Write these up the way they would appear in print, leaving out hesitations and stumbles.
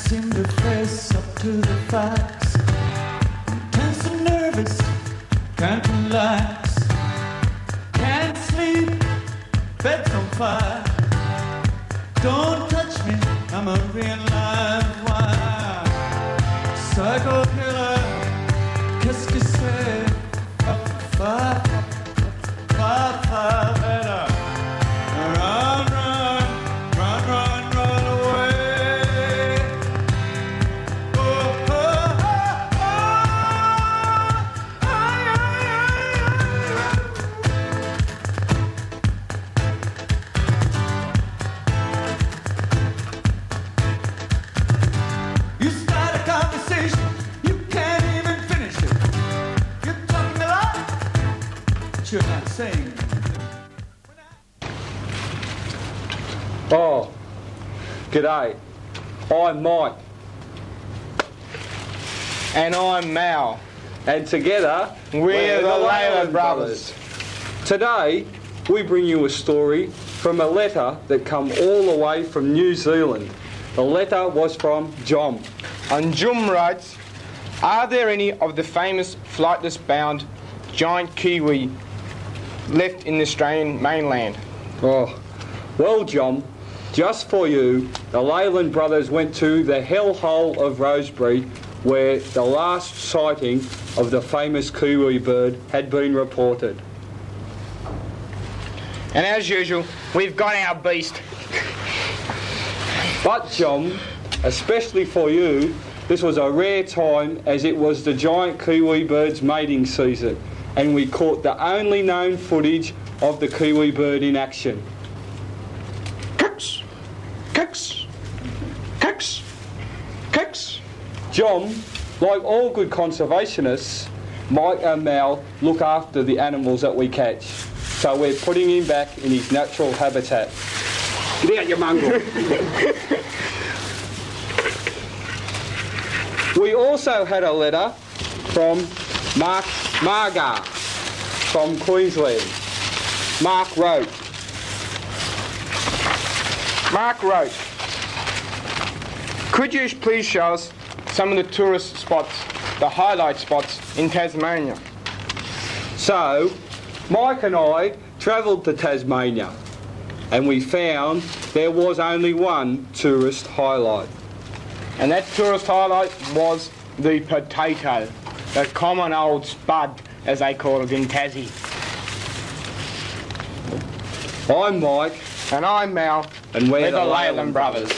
seem to face up to the facts. I'm tense and nervous, can't relax. Can't sleep, bed's on fire. Don't touch me, I'm a real live wire. Psycho killer, qu'est-ce que c'est? Fire, fire, fire, better. Run, run, run, run, run away. Oh, oh, oh, oh, You start a conversation, you can't even finish it. You're talking a lot, but you're not saying. Oh, g'day. I'm Mike. And I'm Mal. And together, We're the Leyland Brothers. Today, we bring you a story from a letter that come all the way from New Zealand. The letter was from John. And Jum writes, are there any of the famous flightless-bound giant kiwi left in the Australian mainland? Oh, well, John, just for you, the Leyland Brothers went to the hellhole of Rosebery, where the last sighting of the famous kiwi bird had been reported. And as usual, we've got our beast. But John, especially for you, this was a rare time as it was the giant kiwi bird's mating season, and we caught the only known footage of the kiwi bird in action. Kicks! Kicks! Kicks! Kicks! John, like all good conservationists, Mike and Mal look after the animals that we catch, so we're putting him back in his natural habitat. Get out, you mongrel! We also had a letter from Margar from Queensland. Mark wrote, could you please show us some of the tourist spots, the highlight spots in Tasmania? so Mike and I travelled to Tasmania and we found there was only one tourist highlight. And that tourist highlight was the potato, the common old spud, as they call it in Tassie. I'm Mike. And I'm Mal. And we're the Leyland Brothers.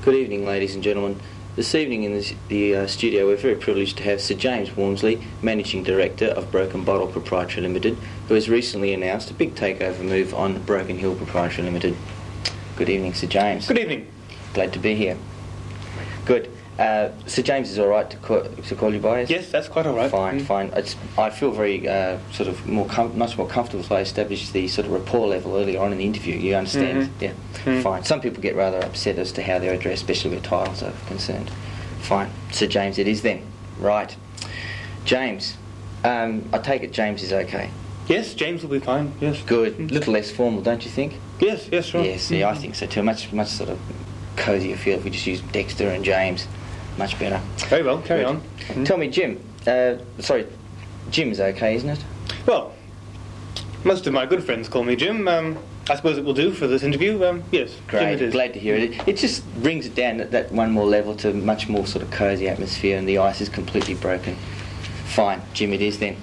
Good evening, ladies and gentlemen. This evening in the studio we're very privileged to have Sir James Walmsley, Managing Director of Broken Bottle Proprietary Limited, who has recently announced a big takeover move on Broken Hill Proprietary Limited. Good evening, Sir James. Good evening. Glad to be here. Good. Sir James is all right to call you by? Yes, that's quite all right. Fine, fine. I feel very sort of much more comfortable if I establish the sort of rapport level earlier on in the interview. You understand? Yeah. Fine. Some people get rather upset as to how they're addressed, especially where titles are concerned. Fine. Sir James it is then. Right. James, I take it James is okay? Yes, James will be fine, yes. Good. A little less formal, don't you think? Yes, yes, sure. Yes, yeah, I think so too. Much sort of cosier feel if we just use Dexter and James. Much better. Very well, carry on. Tell me, Jim. Jim's okay, isn't it? Well, most of my good friends call me Jim. I suppose it will do for this interview. Yes, Great. Jim it is. Glad to hear it. It just brings it down that one more level to much more sort of cosy atmosphere, and the ice is completely broken. Fine, Jim it is then.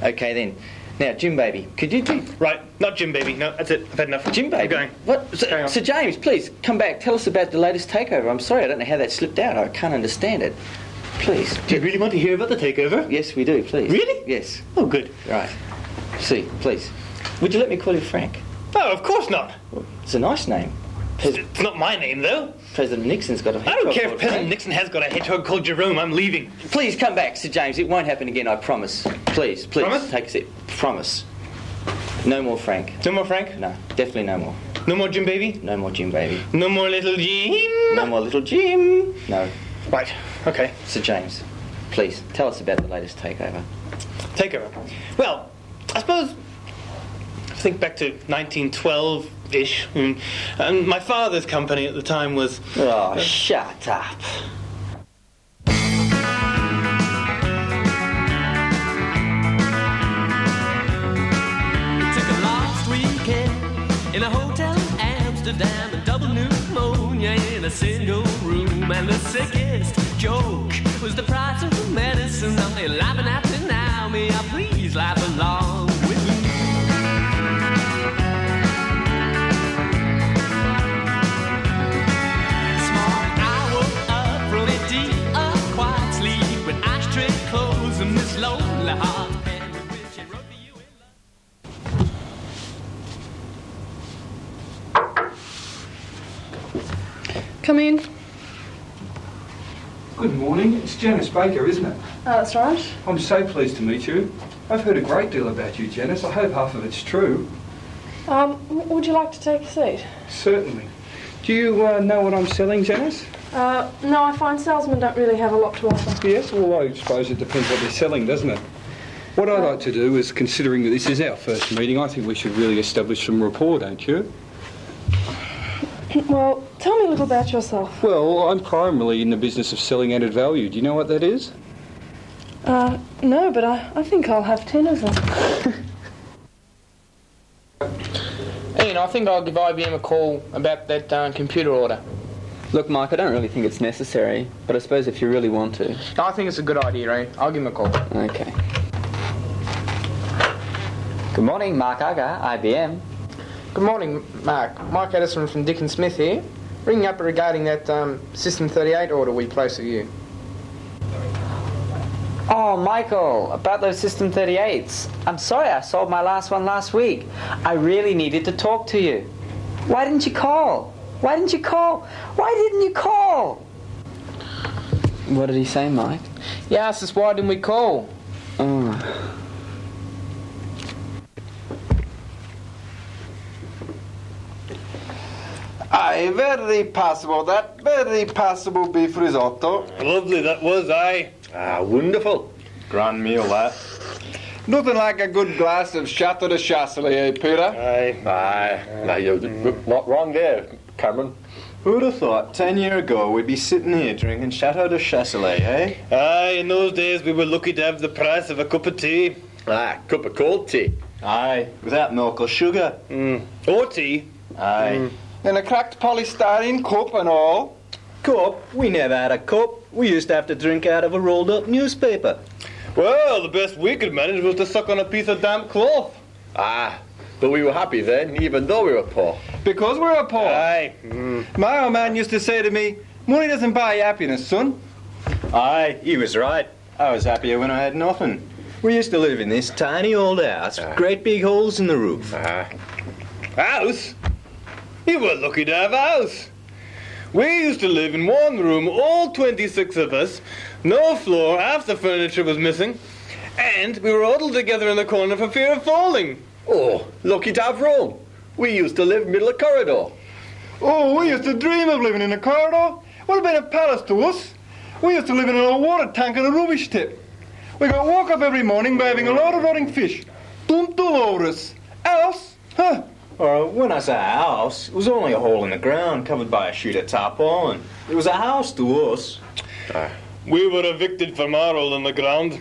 Okay then. Now, Jim baby, could you do... Right, not Jim baby. No, that's it. I've had enough. Jim baby? I'm going. What? Sir James, please, come back. Tell us about the latest takeover. I'm sorry, I don't know how that slipped out. I can't understand it. Please. Do you really want to hear about the takeover? Yes, we do, please. Really? Yes. Oh, good. Right. See, please. Would you let me call you Frank? Oh, of course not. Well, it's a nice name. It's not my name, though. President Nixon's got a hedgehog. I don't care if called President Frank. Nixon has got a hedgehog called Jerome. I'm leaving. Please come back, Sir James. It won't happen again, I promise. Please, please. Promise? Take a seat. Promise. No more Frank. No more Frank? No, definitely no more. No more Jim baby? No more Jim baby. No more little Jim? No more little Jim. No. Right, okay. Sir James, please, tell us about the latest takeover. Takeover. Well, I suppose think back to 1912-ish. And my father's company at the time was... Oh, shut up. Took a last weekend in a hotel in Amsterdam, a double pneumonia in a single room, and the sickest joke was the price of the medicine. Only laughing at me now, may I please laugh along with me? Small, I woke up from a deep, quiet sleep with ashtray clothes and this lonely heart. Come in. Good morning. It's Janice Baker, isn't it? That's right. I'm so pleased to meet you. I've heard a great deal about you, Janice. I hope half of it's true. Would you like to take a seat? Certainly. Do you know what I'm selling, Janice? No, I find salesmen don't really have a lot to offer. Yes, well, I suppose it depends what they're selling, doesn't it? What I'd like to do is, considering that this is our first meeting, I think we should really establish some rapport, don't you? Well, tell me a little about yourself. Well, I'm primarily in the business of selling added value. Do you know what that is? No, but I think I'll have 10 of them. Ian, I think I'll give IBM a call about that computer order. Look, Mike, I don't really think it's necessary, but I suppose if you really want to... I think it's a good idea, Ian. I'll give him a call. Okay. Good morning, Mark Aga, IBM. Good morning, Mark. Mike Addison from Dick and Smith here. Ringing up regarding that System 38 order we placed with you. Oh, Michael, about those System 38s. I'm sorry I sold my last one last week. I really needed to talk to you. Why didn't you call? Why didn't you call? Why didn't you call? What did he say, Mike? He asked us why didn't we call. Oh. Aye, very passable. That very passable beef risotto. Lovely that was, aye. Wonderful. Grand meal, that. Nothing like a good glass of Chateau de Chasselet, eh, Peter? Aye. Now, you're not wrong there, Cameron. Who'd have thought 10 years ago we'd be sitting here drinking Chateau de Chasselet, eh? Aye, in those days we were lucky to have the price of a cup of tea. Cup of cold tea. Aye, without milk or sugar. Or tea. Aye. And a cracked polystyrene cup and all. Cup? We never had a cup. We used to have to drink out of a rolled up newspaper. Well, the best we could manage was to suck on a piece of damp cloth. But we were happy then, even though we were poor. Because we were poor? Aye. My old man used to say to me, money doesn't buy happiness, son. Aye, he was right. I was happier when I had nothing. We used to live in this tiny old house with great big holes in the roof. House? You were lucky to have a house. We used to live in one room, all 26 of us, no floor, half the furniture was missing, and we were huddled together in the corner for fear of falling. Oh, lucky to have room. We used to live middle of corridor. Oh, we used to dream of living in a corridor. Would have been a palace to us. We used to live in an old water tank on a rubbish tip. We got woke up every morning by having a load of rotting fish dumped all over us. Else, Or when I say a house, it was only a hole in the ground covered by a sheet of tarpaulin. It was a house to us. We were evicted from our hole in the ground.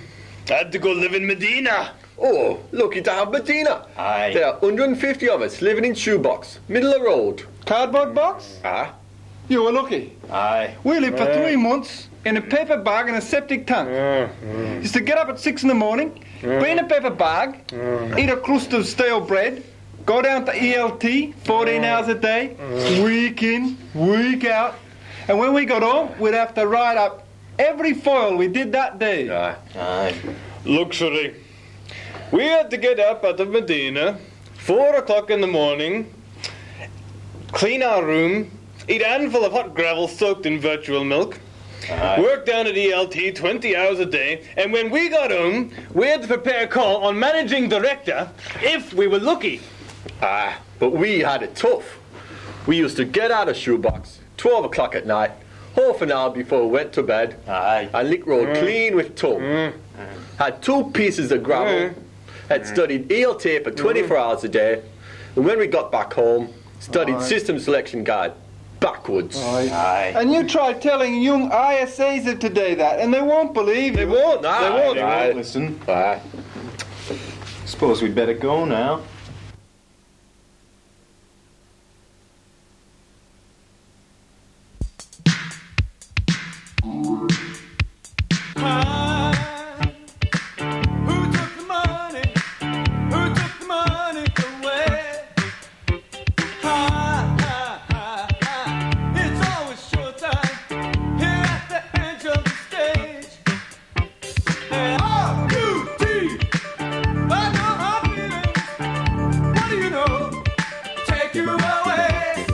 Had to go live in Medina. Oh, lucky to have Medina. Aye. There are 150 of us living in shoebox, middle of road. Cardboard box? You were lucky. Aye. We lived for 3 months in a paper bag and a septic tank. Used to get up at 6 in the morning, be in a paper bag, eat a crust of stale bread, go down to ELT 14 hours a day, week in, week out, and when we got home, we'd have to write up every foil we did that day. Aye. Luxury. We had to get up out of Medina, 4 o'clock in the morning, clean our room, eat a handful of hot gravel soaked in virtual milk, work down at ELT 20 hours a day, and when we got home, we had to prepare a call on managing director if we were lucky. But we had it tough. We used to get out of shoebox, 12 o'clock at night, half an hour before we went to bed, and lick road clean with tongue. Had 2 pieces of gravel, had studied ELT for 24 hours a day, And when we got back home, studied system selection guide backwards. And you try telling young ISAs of today that, and they won't believe They you. won't. They won't. Right, listen. Suppose we'd better go now. Who took the money? Who took the money away? It's always showtime here at the edge of the stage. And R-U-T, I know my feelings. What do you know? Take you away.